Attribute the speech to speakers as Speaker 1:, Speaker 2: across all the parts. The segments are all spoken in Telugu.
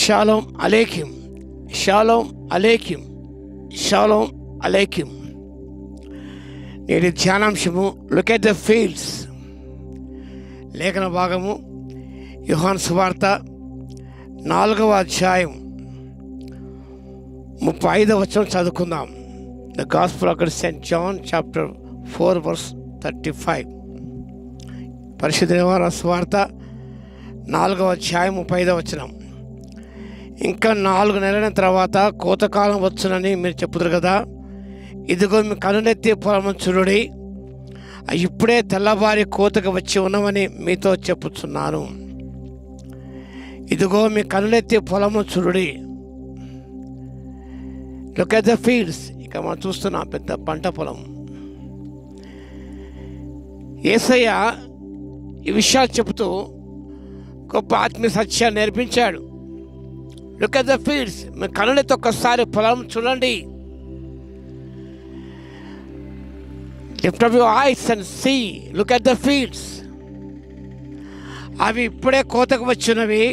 Speaker 1: షాలోమ్ అలేకిం, షాలోమ్ అలేకిం, షాలోమ్ అలేకిం. నేటి ధ్యానాంశము లుక్ ఎట్ ద ఫీల్డ్స్. లేఖన భాగము యోహాను సువార్త 4వ అధ్యాయం 35వ వచనం చదువుకుందాం. The gospel according to Saint John chapter 4 verse 35. పరిశుద్ధ యోహాను సువార్త 4వ అధ్యాయం 35వ వచనం. ఇంకా 4 నెలల తర్వాత కోతకాలం వచ్చునని మీరు చెప్పుదురు కదా, ఇదిగో మీ కనులెత్తి పొలము చూడుడి, ఇప్పుడే తెల్లవారి కోతకు వచ్చి ఉన్నవని మీతో చెప్పుచున్నాను. ఇదిగో మీ కనులెత్తి పొలము చూడుడి. Look at the fields. ఇక మనం చూస్తున్నాం పెద్ద పంట పొలం. యేసయ్య ఈ విషయాలు చెబుతూ గొప్ప ఆత్మీయ సత్యాన్ని నేర్పించాడు. Look at the fields. మీ కనులెత్తి ఒక్కసారి పొలం చూడండి. Lift up your eyes and see. Look at the fields. అవి ఇప్పుడే కోతకు వచ్చినవి,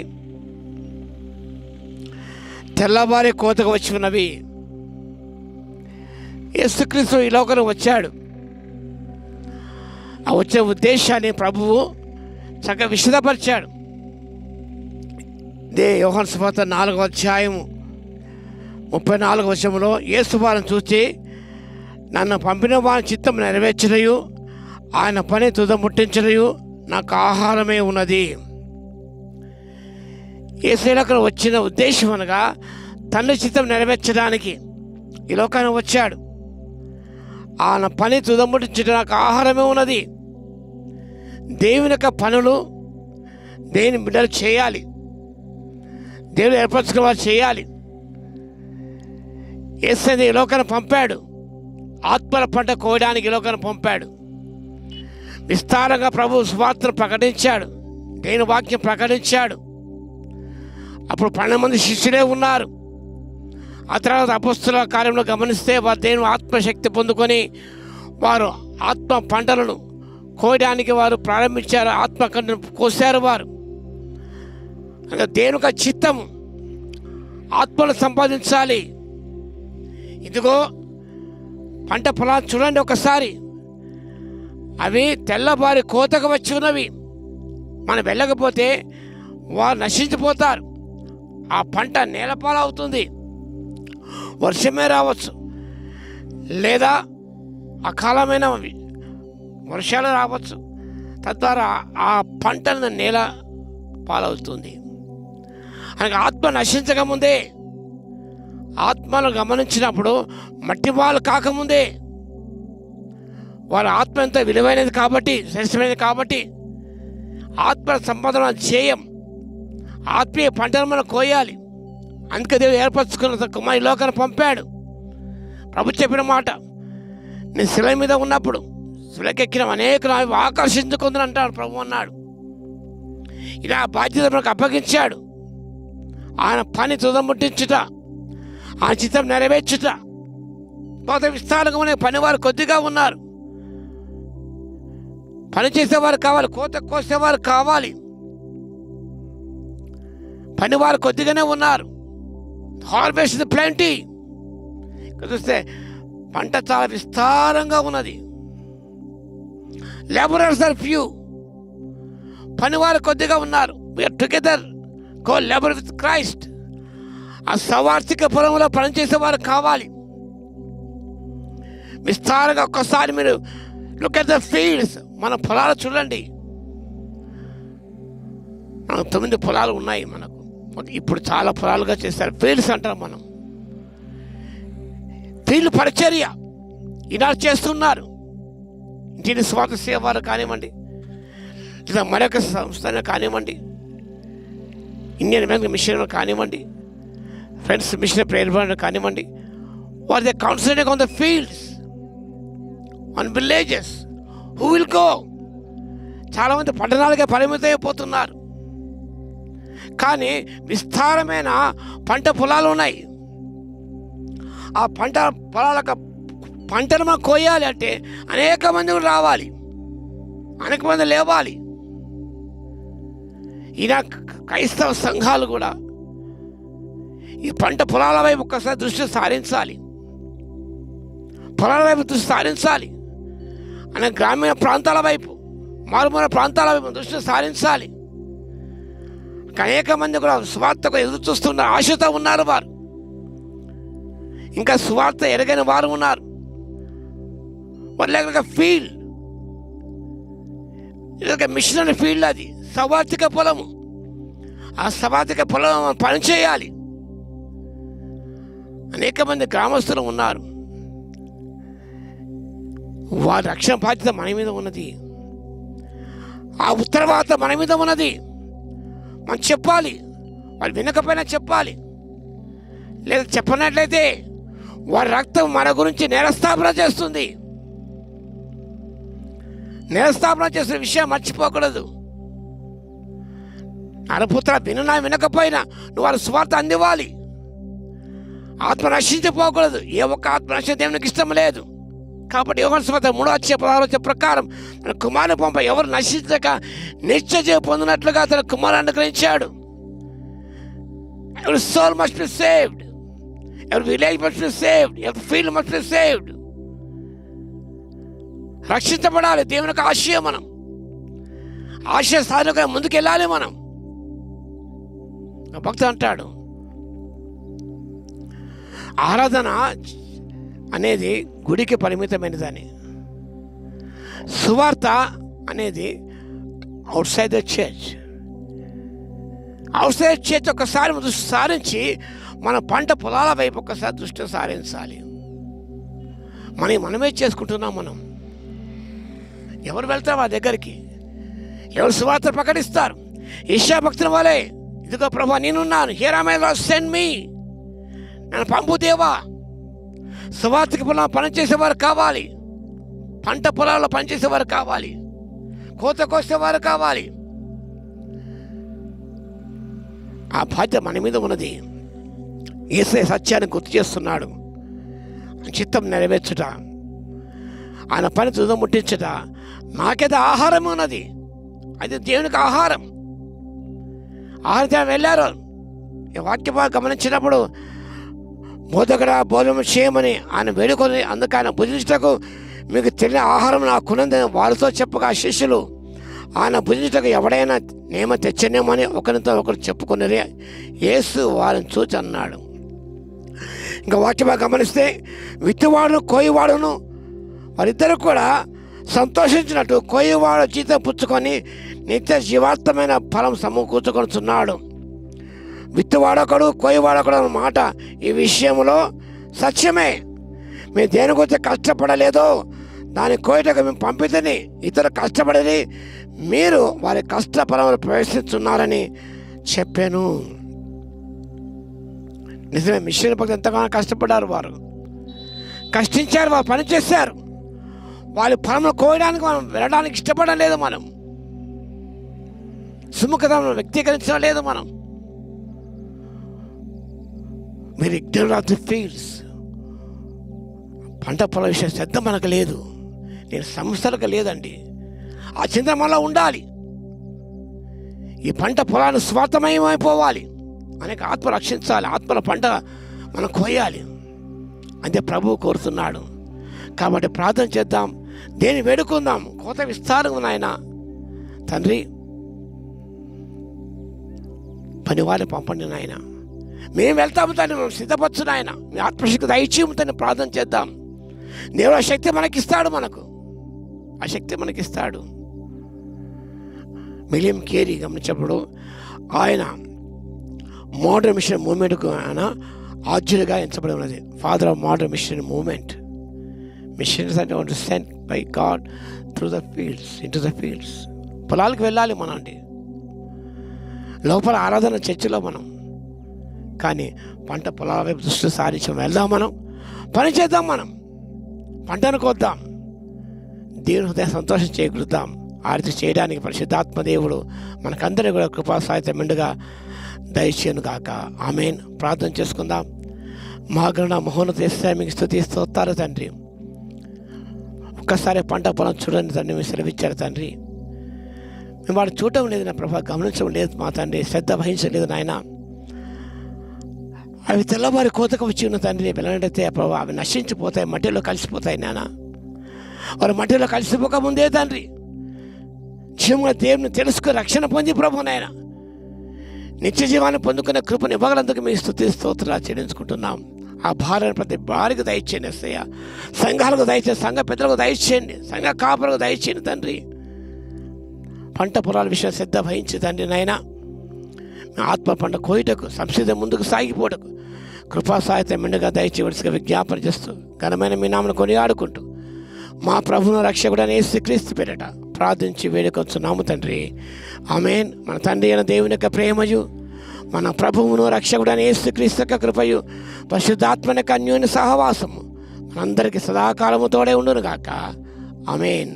Speaker 1: తెల్లవారి కోతకు వచ్చినవి. యేసుక్రీస్తు ఈ లోకానికి వచ్చాడు. ఆ వచ్చే ఉద్దేశాన్ని ప్రభువు చక్కగా విశదపరిచాడు. యోహాను సువార్త 4వ అధ్యాయం 34వ వచనంలో యేసు వారిని చూసి, నన్ను పంపిన వారి చిత్తం నెరవేర్చడయు ఆయన పని తుదముట్టించడయు నాకు ఆహారమే ఉన్నది. యేసు వచ్చిన ఉద్దేశం అనగా తండ్రి చిత్తం నెరవేర్చడానికి ఈ లోకానికి వచ్చాడు. ఆయన పని తుదముట్టించడం నాకు ఆహారమే ఉన్నది. దేవుని యొక్క పనులు దేవుని బిడ్డలు చేయాలి, దేవుడు ఏర్పరచుకున్న వారు చేయాలి. యేసయ్య ఈ లోకాన్ని పంపాడు, ఆత్మల పంట కోయడానికి ఈ లోకాన్ని పంపాడు. విస్తారంగా ప్రభు సువార్తను ప్రకటించాడు, దేవుని వాక్యం ప్రకటించాడు. అప్పుడు 12 మంది శిష్యులే ఉన్నారు. ఆ తర్వాత అపొస్తలుల కార్యంలో గమనిస్తే వారు దేవుని ఆత్మశక్తి పొందుకొని వారు ఆత్మ పంటలను కోయడానికి వారు ప్రారంభించారు. ఆత్మ కోసారు వారు. అంటే దేవుని యొక్క చిత్తము ఆత్మను సంపాదించాలి. ఇదిగో పంట పొలాలు చూడండి ఒకసారి, అవి తెల్లబారి కోతకు వచ్చి ఉన్నవి. మనం వెళ్ళకపోతే వారు నశించిపోతారు. ఆ పంట నేలపాలవుతుంది. వర్షమే రావచ్చు, లేదా అకాలమైన వర్షాలు రావచ్చు. తద్వారా ఆ పంటను నేల పాలవుతుంది. అనగా ఆత్మ నశించకముందే, ఆత్మను గమనించినప్పుడు మట్టి పాలు కాకముందే వారి ఆత్మ ఎంత విలువైనది కాబట్టి, శ్రేష్టమైనది కాబట్టి ఆత్మ సంపాదన చేయం. ఆత్మీయ పంటను మనం కోయాలి. అందుకే దేవుడు ఏర్పరచుకున్న కుమారి లోకాన్ని పంపాడు. ప్రభు చెప్పిన మాట, నేను శిల మీద ఉన్నప్పుడు శిలకెక్కిన అనేకులు అవి ఆకర్షించుకుందని అంటాడు ప్రభు అన్నాడు. ఇలా బాధ్యత మనకు అప్పగించాడు. ఆయన పని తుదముట్టించుట, ఆయన చిత్తం నెరవేర్చుట. కొంత విస్తారంగా పనివారు కొద్దిగా ఉన్నారు. పని చేసేవారు కావాలి, కోత కోసేవారు కావాలి. పనివారు కొద్దిగానే ఉన్నారు. Harvest the plenty. ఇక్కడ చూస్తే పంట చాలా విస్తారంగా ఉన్నది. Labourers are few. పనివారు కొద్దిగా ఉన్నారు. We are together go labour with Christ. ఆ సవార్థిక పొలంలో పనిచేసేవారు కావాలి. విస్తారంగా ఒక్కసారి మీరు లుక్ ఎట్ ద ఫీల్డ్స్. మన పొలాలు చూడండి. మనకు 9 పొలాలు ఉన్నాయి. మనకు ఇప్పుడు చాలా పొలాలుగా చేస్తారు. ఫీల్డ్స్ అంటారు మనం. ఫీల్డ్ పరిచర్య ఈనాడు చేస్తున్నారు. ఇంటిని స్వార్థ సేవారు కానివ్వండి, లేదా మరొక సంస్థ కానివ్వండి, ఇండియన్ బ్యాంక్ మిషన్ కానివ్వండి, ఫ్రెండ్స్ మిషన్ ప్రేరణ కానివ్వండి, వారు they concentrating on the fields, on villages. Who will go? చాలామంది పట్టణాలకే పరిమితం అయిపోతున్నారు. కానీ విస్తారమైన పంట పొలాలు ఉన్నాయి. ఆ పంట పొలాలకు పంటను మనం కోయాలి అంటే అనేక మంది రావాలి, అనేక మంది లేవాలి. ఈయన క్రైస్తవ సంఘాలు కూడా ఈ పంట పొలాల వైపు ఒక్కసారి దృష్టి సారించాలి, పొలాల వైపు దృష్టి సారించాలి. అనే గ్రామీణ ప్రాంతాల వైపు, మారుమూల ప్రాంతాల వైపు దృష్టి సారించాలి. అనేక మంది కూడా సువార్తకు ఎదురు చూస్తున్నారు, ఆశతో ఉన్నారు. వారు ఇంకా సువార్త ఎరగని వారు ఉన్నారు. వాళ్ళ ఫీల్డ్, ఇది మిషనరీ ఫీల్డ్, అది సవార్థిక పొలము. ఆ సవార్థిక పొలం పనిచేయాలి. అనేక మంది గ్రామస్తులు ఉన్నారు. వారి రక్షణ బాధ్యత మన మీద ఉన్నది, ఆ ఉత్తరవాత మన మీద ఉన్నది. మనం చెప్పాలి, వాళ్ళు వినకపోయినా చెప్పాలి. లేదా చెప్పనట్లయితే వారి రక్తం మన గురించి నేరస్థాపన చేస్తుంది. నేరస్థాపన చేసిన విషయం మర్చిపోకూడదు. నరపుత్ర విననా వినకపోయినా నువ్వు వారి స్వార్థ అందివ్వాలి. ఆత్మ నశించిపోకూడదు. ఏ ఒక్క ఆత్మ నశించే దేవునికి ఇష్టం లేదు. కాబట్టి యోహాను సువార్త 3:16 ప్రకారం తన కుమారుని పంప ఎవరు నశించక నిత్య జీవం పొందినట్లుగా తన కుమారుని అనుగ్రహించాడు. ఎవరి సోల్ మస్ట్ బి సేవ్డ్, ఎవరి విలేజ్ మస్ట్ బి సేవ్డ్, ఎవరి ఫీల్డ్ మస్ట్ బి సేవ్డ్. రక్షించబడాలి. దేవునికి ఆశయం. మనం ఆశయ సాధనగా ముందుకెళ్ళాలి. మనం భక్తుడు అంటాడు, ఆరాధన అనేది గుడికి పరిమితమైనదని, సువార్త అనేది out side the church. Out side church ఒక్కసారి దృష్టి సారించి మన పంట పొలాల వైపు ఒక్కసారి దృష్టి సారించాలి. మనమే చేసుకుంటున్నాం. మనం ఎవరు వెళ్తారు ఆ దగ్గరికి? ఎవరు సువార్త ప్రకటిస్తారు? యెషయా భక్తుల వలె, ఇదిగో ప్రభువా నేనున్నాను, here I lord send me, నన్ను పంపు దేవా. సువార్తక పొలం పనిచేసేవారు కావాలి, పంట పొలాల్లో పనిచేసేవారు కావాలి, కోత కోసేవారు కావాలి. ఆ బాధ్యత మన మీద ఉన్నది. యేసయ్య సత్యాన్ని గుర్తు చేస్తున్నాడు. చిత్తం నెరవేర్చుట, ఆయన పని తుద ముట్టించుట. నాకేదో ఆహారం ఉన్నది, అది దేవునికి ఆహారం. ఆహారం వెళ్ళారు. ఈ వాక్యం గమనించినప్పుడు బోధకుడా భోజనం చేయమని ఆయన వేడుకొని, అందుకు ఆయన భుజించుటకు మీకు తెలియని ఆహారం నాకున్నదని వారితో చెప్పగా శిష్యులు ఆయన భుజించుటకు ఎవడైనా నేమ తెచ్చనేమని ఒకరితో ఒకరు చెప్పుకున్నది. యేసు వారిని చూచి అన్నాడు. ఇంకా వాక్యం గమనిస్తే విత్తువాడును కోయివాడును వారిద్దరు కూడా సంతోషించినట్టు కోయివాడు జీతం పుచ్చుకొని నిత్య జీవార్థమైన ఫలం సమకూర్చుకొనుచున్నాడు. విత్తువాడొకడు కోయివాడొకడు అన్నమాట ఈ విషయంలో సత్యమే. మేము దేని గురించి కష్టపడలేదో దాని కోయటకు మేము పంపితేని ఇతరు కష్టపడేది, మీరు వారి కష్ట ఫలంలో ప్రవేశిస్తున్నారని చెప్పాను. నిజమే, మిషన్ భక్తులు ఎంతగానో కష్టపడ్డారు. వారు కష్టించారు, వారు పని చేశారు. వాళ్ళ ఫలంలో కోయడానికి మనం వెళ్ళడానికి ఇష్టపడడం లేదు. మనం సుముఖతను వ్యక్తీకరించడం లేదు. మనం మీరు ఇగ్నోర్ ఆఫ్ ది ఫీల్డ్స్. పంట పొల విషయం శ్రద్ధ మనకు లేదు. నేను సంస్థలకు లేదండి. ఆ చింతన మనలో ఉండాలి. ఈ పంట పొలాన్ని స్వార్థమయమైపోవాలి. అనేక ఆత్మ రక్షించాలి. ఆత్మల పంట మనం కోయాలి. అంతే ప్రభువు కోరుతున్నాడు. కాబట్టి ప్రార్థన చేద్దాం, దేని వేడుకుందాం. కోత విస్తారం నాయన తండ్రి, పనివారిని పంపండి నాయన. మేము వెళ్తాము తండ్రి, మేము సిద్ధపరచు నాయన. మీ ఆత్మశక్తి దయచేయము తండ్రి. ప్రార్థన చేద్దాం. దేవుడు ఆ శక్తి మనకిస్తాడు. ఆ శక్తి మనకిస్తాడు. విలియం కేరీ గమనించినప్పుడు ఆయన మోడర్న్ మిషన్ మూవ్మెంట్కు ఆయన ఆర్జునుగా ఎంచబడి ఉన్నది. Father of modern mission movement. Missions అంటే sent by God through the fields, into the fields. పొలాలకు వెళ్ళాలి మనం అండి. లోపల ఆరాధన చర్చిలో మనం, కానీ పంట పొలాల వైపు దృష్టి సారించి వెళ్దాం. మనం పని చేద్దాం. మనం పంటను కోద్దాం. దేవుని హృదయం సంతోషం చేయగలుగుతాం. ఆరతి చేయడానికి పరిశుద్ధాత్మ దేవుడు మనకందరూ కూడా కృపా సాహిత్యం మెండుగా దయచేయను గాక. ఆమేన్. ప్రార్థన చేసుకుందాం. మహాగణ మహోన్నత యేసయ్య మీకు స్తుతి స్తోత్రాలు తండ్రి. ఒక్కసారి పంట పొలం చూడండి తండ్రి, మీరు సెలవిచ్చారు తండ్రి. మేము వాడు చూడటం లేదు నా ప్రభా, గమనించడం లేదు మా తండ్రి, శ్రద్ధ వహించలేదు నాయన. అవి తెల్లవారి కోతకు వచ్చి ఉన్న తండ్రి పిల్లనైతే ప్రభావ అవి నశించిపోతాయి, మట్టిలో కలిసిపోతాయి నాన్న. వారు మట్టిలో కలిసిపోక ముందే తండ్రి జీవముల దేవుని తెలుసుకుని రక్షణ పొంది ప్రభు నాయన నిత్య జీవాన్ని పొందుకునే కృపను ఇవ్వగలందుకు మీ స్తుతి స్తోత్రాలు చెల్లించుకుంటున్నాం. ఆ భార్యను ప్రతి భార్యకు దయచేయండి అసయ్య, సంఘాలకు దయచేయండి, సంఘ పెద్దలకు దయచేయండి, సంఘ కాపులకు దయచేయండి తండ్రి. పంట పొలాల విషయం శ్రద్ధ వహించి తండ్రి నాయన ఆత్మ పంట కోయటకు సంసిద్ధం ముందుకు సాగిపోటకు కృపా సహాయత మెండుగా దయచేయవలసిగా విజ్ఞాపన చేస్తూ ఘనమైన మీ నామను కొనియాడుకుంటూ మా ప్రభువును రక్షకుడైన యేసుక్రీస్తు పేరిట ప్రార్థించి వేడుకొంచున్నాము తండ్రి. ఆమేన్. మన తండ్రి అయిన దేవుని యొక్క ప్రేమయు మన ప్రభువును రక్షకుడైన యేసుక్రీస్తు యొక్క కృపయు పరిశుద్ధాత్మ యొక్క అన్యోన్య సహవాసము మనందరికీ సదాకాలము తోడే ఉండును గాక. ఆమేన్.